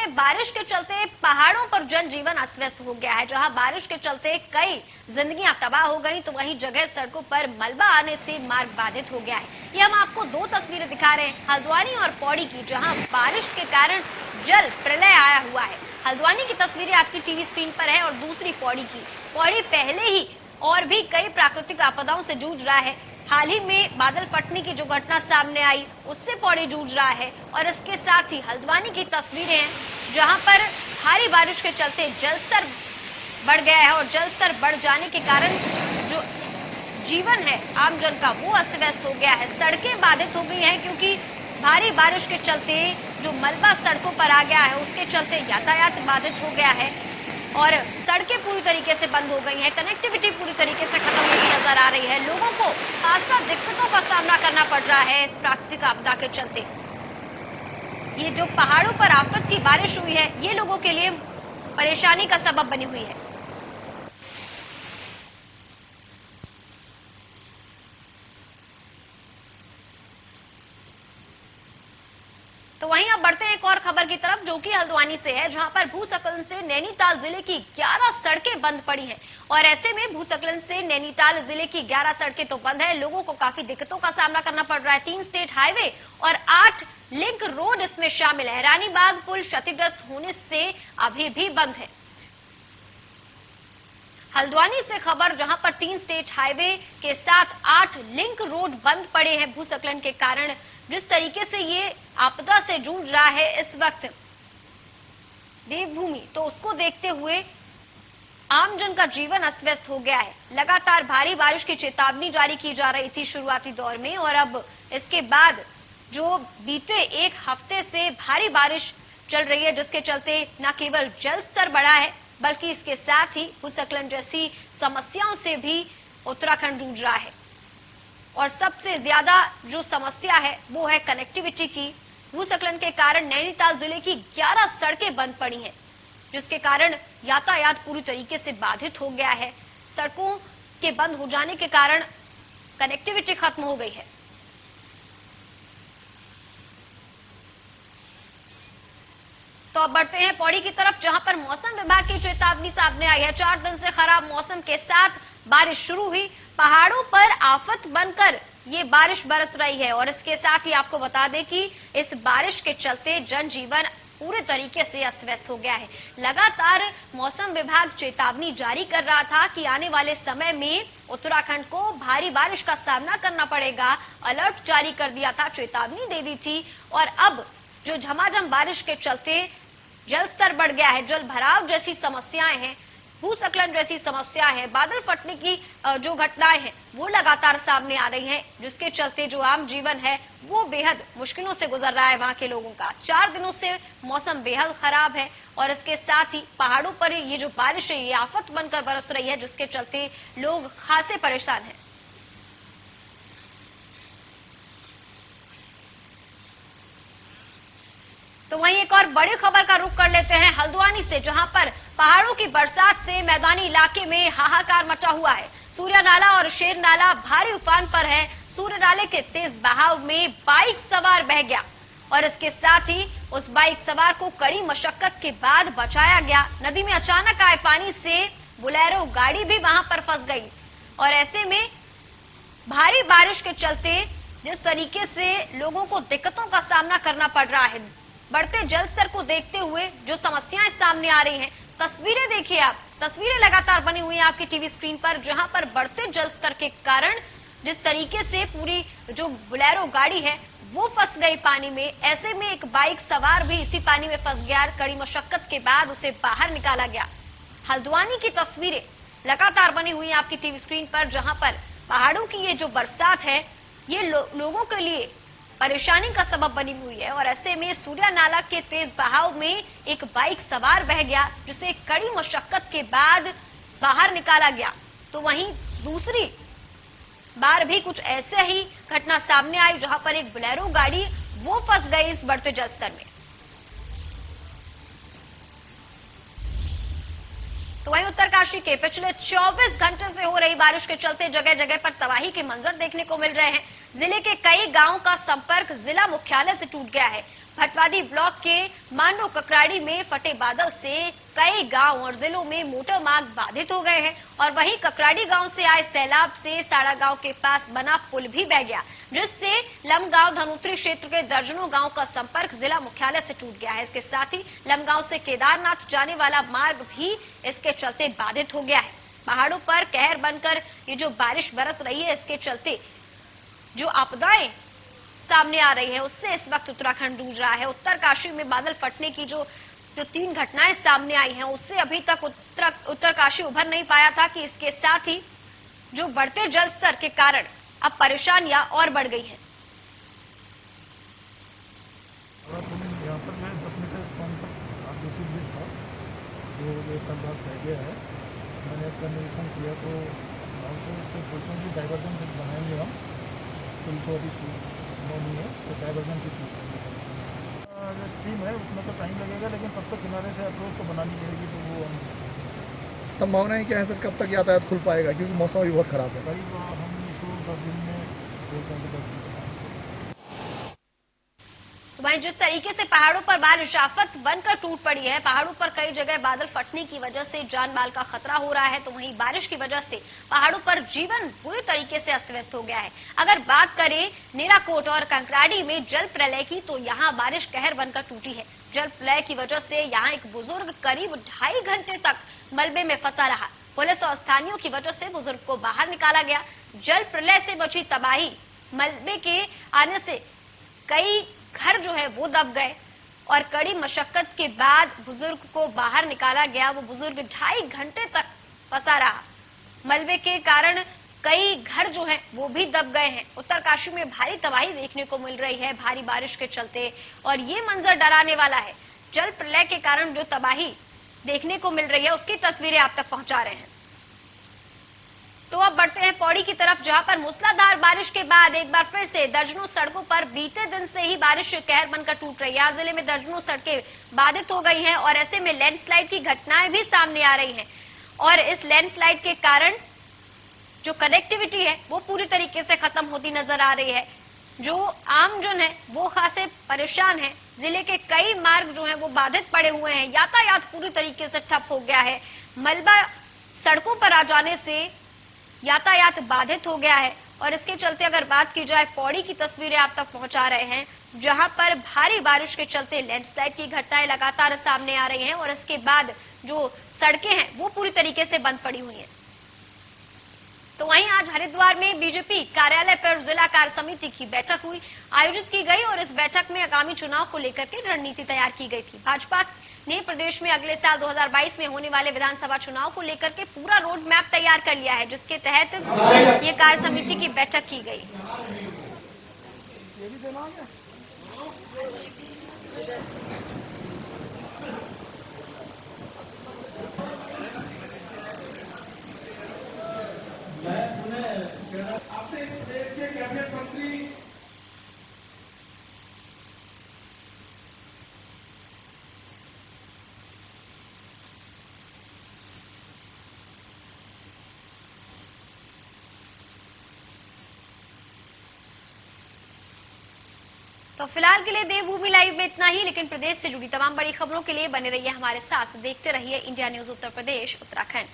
में बारिश के चलते पहाड़ों पर जनजीवन अस्त व्यस्त हो गया है। जहां बारिश के चलते कई जिंदगियां तबाह हो गई तो वहीं जगह सड़कों पर मलबा आने से मार्ग बाधित हो गया है। ये हम आपको दो तस्वीरें दिखा रहे हैं, हल्द्वानी और पौड़ी की, जहां बारिश के कारण जल प्रलय आया हुआ है। हल्द्वानी की तस्वीरें आपकी टीवी स्क्रीन पर है और दूसरी पौड़ी की। पौड़ी पहले ही और भी कई प्राकृतिक आपदाओं से जूझ रहा है। हाल ही में बादल फटने की जो घटना सामने आई उससे पौड़ी जूझ रहा है और इसके साथ ही हल्द्वानी की तस्वीरें हैं जहां पर भारी बारिश के चलते जलस्तर बढ़ गया है और जलस्तर बढ़ जाने के कारण जो जीवन है आमजन का वो अस्त व्यस्त हो गया है। सड़कें बाधित हो गई हैं क्योंकि भारी बारिश के चलते जो मलबा सड़कों पर आ गया है उसके चलते यातायात बाधित हो गया है और सड़कें पूरी तरीके से बंद हो गई हैं। कनेक्टिविटी पूरी तरीके से खत्म होती नजर आ रही है। लोगों को खासा दिक्कतों का सामना करना पड़ रहा है इस प्राकृतिक आपदा के चलते। ये जो पहाड़ों पर आफत की बारिश हुई है ये लोगों के लिए परेशानी का सबब बनी हुई है। तो वहीं अब बढ़ते हैं एक और खबर की तरफ जो कि हल्द्वानी से है, जहां पर भूस्खलन से नैनीताल जिले की 11 सड़कें बंद पड़ी हैं और ऐसे में भूस्खलन से नैनीताल जिले की 11 सड़कें तो बंद है। लोगों को काफी दिक्कतों का सामना करना पड़ रहा है। 3 स्टेट हाईवे और 8 लिंक रोड इसमें शामिल है। रानीबाग पुल क्षतिग्रस्त होने से अभी भी बंद है। हल्द्वानी से खबर जहां पर 3 स्टेट हाईवे के साथ 8 लिंक रोड बंद पड़े हैं भूस्खलन के कारण। जिस तरीके से ये आपदा से जूझ रहा है इस वक्त देवभूमि, तो उसको देखते हुए आमजन का जीवन अस्त व्यस्त हो गया है। लगातार भारी बारिश की चेतावनी जारी की जा रही थी शुरुआती दौर में और अब इसके बाद जो बीते एक हफ्ते से भारी बारिश चल रही है जिसके चलते न केवल जल स्तर बढ़ा है बल्कि इसके साथ ही भूस्खलन जैसी समस्याओं से भी उत्तराखंड जूझ रहा है। और सबसे ज्यादा जो समस्या है वो है कनेक्टिविटी की। भूस्खलन के कारण नैनीताल जिले की 11 सड़कें बंद पड़ी हैं जिसके कारण यातायात पूरी तरीके से बाधित हो गया है। सड़कों के बंद हो जाने के कारण कनेक्टिविटी खत्म हो गई है। तो अब बढ़ते हैं पौड़ी की तरफ जहां पर मौसम विभाग की चेतावनी सामने आई है। 4 दिन से खराब मौसम के साथ बारिश शुरू हुई, पहाड़ों पर आफत बनकर ये बारिश बरस रही है और इसके साथ ही आपको बता दें कि इस बारिश के चलते जनजीवन पूरे तरीके से अस्त व्यस्त हो गया है। लगातार मौसम विभाग चेतावनी जारी कर रहा था कि आने वाले समय में उत्तराखंड को भारी बारिश का सामना करना पड़ेगा। अलर्ट जारी कर दिया था, चेतावनी दे दी थी और अब जो झमाझम बारिश के चलते जल स्तर बढ़ गया है, जल भराव जैसी समस्याएं हैं, भूस्खलन जैसी समस्या है, बादल फटने की जो घटनाएं हैं वो लगातार सामने आ रही हैं जिसके चलते जो आम जीवन है वो बेहद मुश्किलों से गुजर रहा है वहां के लोगों का। 4 दिनों से मौसम बेहद खराब है और इसके साथ ही पहाड़ों पर ये जो बारिश है ये आफत बनकर बरस रही है जिसके चलते लोग खासे परेशान हैं। तो वहीं एक और बड़ी खबर का रुख कर लेते हैं हल्द्वानी से, जहां पर पहाड़ों की बरसात से मैदानी इलाके में हाहाकार मचा हुआ है। सूर्य नाला और शेर नाला भारी उफान पर है। सूर्य नाले के तेज बहाव में बाइक सवार बह गया और इसके साथ ही उस बाइक सवार को कड़ी मशक्कत के बाद बचाया गया। नदी में अचानक आए पानी से बोलेरो गाड़ी भी वहां पर फंस गई और ऐसे में भारी बारिश के चलते जिस तरीके से लोगों को दिक्कतों का सामना करना पड़ रहा है, बढ़ते जल स्तर को देखते हुए जो समस्याएं सामने आ रही हैं, तस्वीरें देखिए आप, तस्वीरें लगातार बनी हुई हैं आपकी टीवी स्क्रीन पर जहां पर बढ़ते जल स्तर के कारण जिस तरीके से पूरी जो बोलेरो गाड़ी है वो फंस गई पानी में। ऐसे में एक बाइक सवार भी इसी पानी में फंस गया। कड़ी मशक्कत के बाद उसे बाहर निकाला गया। हल्द्वानी की तस्वीरें लगातार बनी हुई हैं आपकी टीवी स्क्रीन पर जहां पर पहाड़ों की ये जो बरसात है ये लोगों के लिए परेशानी का सबब बनी हुई है और ऐसे में सूर्या नाला के तेज बहाव में एक बाइक सवार बह गया जिसे कड़ी मशक्कत के बाद बाहर निकाला गया। तो वहीं दूसरी बार भी कुछ ऐसे ही घटना सामने आई जहां पर एक बोलेरो गाड़ी वो फंस गई इस बढ़ते जलस्तर में। तो वहीं उत्तरकाशी के पिछले 24 घंटे से हो रही बारिश के चलते जगह जगह पर तबाही के मंजर देखने को मिल रहे हैं। जिले के कई गांवों का संपर्क जिला मुख्यालय से टूट गया है। भटवादी ब्लॉक के मांडो ककराड़ी में फटे बादल से कई गांव और जिलों में मोटर मार्ग बाधित हो गए हैं और वहीं ककराड़ी गांव से आए सैलाब से साड़ा गांव के पास बना पुल भी बह गया, जिससे लमगांव धनोत्री क्षेत्र के दर्जनों गांव का संपर्क जिला मुख्यालय से टूट गया है। इसके साथ ही लमगांव से केदारनाथ जाने वाला मार्ग भी इसके चलते बाधित हो गया है। पहाड़ों पर कहर बनकर ये जो बारिश बरस रही है, इसके चलते जो आपदाएं सामने आ रही है उससे इस वक्त उत्तराखंड जूझ रहा है। उत्तरकाशी में बादल फटने की जो 3 घटनाएं सामने आई हैं, उससे अभी तक उत्तरकाशी उभर नहीं पाया था कि इसके साथ ही जो बढ़ते जल स्तर के कारण अब परेशानियां और बढ़ गई हैं। यहाँ पर मैं 10 मीटर स्पॉन तक आरसीसी ब्रिज था जो एक भाग रह गया है। मैंने इसका निरीक्षण किया तो उसको सोचते हैं कि डाइवर्जन ब्रिज बनाएंगे हम, पुल को अभी नहीं है तो डाइवर्जन ब्रिज जो स्ट्रीम है उसमें तो टाइम लगेगा, लेकिन तब तक किनारे से अप्रोच तो बनानी पड़ेगी। तो वो हम संभावनाएं क्या है सर, कब तक यातायात खुल पाएगा, क्योंकि मौसम भी बहुत खराब है? करीब हम इसको 10 दिन में 10 दिन वहीं जिस तरीके से पहाड़ों पर बारिश आफत बनकर टूट पड़ी है, पहाड़ों पर कई जगह बादल फटने की वजह से जान माल का खतरा हो रहा है, तो वहीं बारिश की वजह से पहाड़ों पर जीवन पूरी तरीके से अस्त व्यस्त हो गया है। अगर बात करें नेराकोट और कंकराड़ी में जल प्रलय की, तो यहाँ बारिश कहर बनकर टूटी है। जल प्रलय की वजह से यहाँ एक बुजुर्ग करीब 2.5 घंटे तक मलबे में फंसा रहा। पुलिस और स्थानीयों की वजह से बुजुर्ग को बाहर निकाला गया। जल प्रलय से मची तबाही, मलबे के आने से कई घर जो है वो दब गए और कड़ी मशक्कत के बाद बुजुर्ग को बाहर निकाला गया। वो बुजुर्ग 2.5 घंटे तक फंसा रहा। मलबे के कारण कई घर जो हैं वो भी दब गए हैं। उत्तरकाशी में भारी तबाही देखने को मिल रही है भारी बारिश के चलते, और ये मंजर डराने वाला है। जल प्रलय के कारण जो तबाही देखने को मिल रही है उसकी तस्वीरें आप तक पहुंचा रहे हैं। तो अब बढ़ते हैं पौड़ी की तरफ, जहां पर मूसलाधार बारिश के बाद एक बार फिर से दर्जनों सड़कों पर बीते दिन से ही बारिश कहर बनकर टूट रही है। जिले में दर्जनों सड़कें बाधित हो गई हैं और ऐसे में लैंडस्लाइड की घटनाएं भी सामने आ रही हैं और इस लैंडस्लाइड के कारण जो कनेक्टिविटी है वो पूरी तरीके से खत्म होती नजर आ रही है। जो आमजन है वो खासे परेशान है। जिले के कई मार्ग जो है वो बाधित पड़े हुए हैं। यातायात पूरी तरीके से ठप हो गया है। मलबा सड़कों पर आ जाने से यातायात बाधित हो गया है और इसके चलते अगर बात की जाए, पौड़ी की तस्वीरें आप तक पहुंचा रहे हैं, जहां पर भारी बारिश के चलते लैंडस्लाइड की घटनाएं लगातार सामने आ रही हैं और इसके बाद जो सड़कें हैं वो पूरी तरीके से बंद पड़ी हुई हैं। तो वहीं आज हरिद्वार में बीजेपी कार्यालय पर जिला कार्य समिति की बैठक हुई, आयोजित की गई और इस बैठक में आगामी चुनाव को लेकर के रणनीति तैयार की गई थी। भाजपा ने प्रदेश में अगले साल 2022 में होने वाले विधानसभा चुनाव को लेकर के पूरा रोड मैप तैयार कर लिया है, जिसके तहत ये कार्य समिति की बैठक की गई। अपने देश के कैबिनेट मंत्री तो फिलहाल के लिए देवभूमि लाइव में इतना ही, लेकिन प्रदेश से जुड़ी तमाम बड़ी खबरों के लिए बने रहिए हमारे साथ। देखते रहिए इंडिया न्यूज उत्तर प्रदेश उत्तराखंड।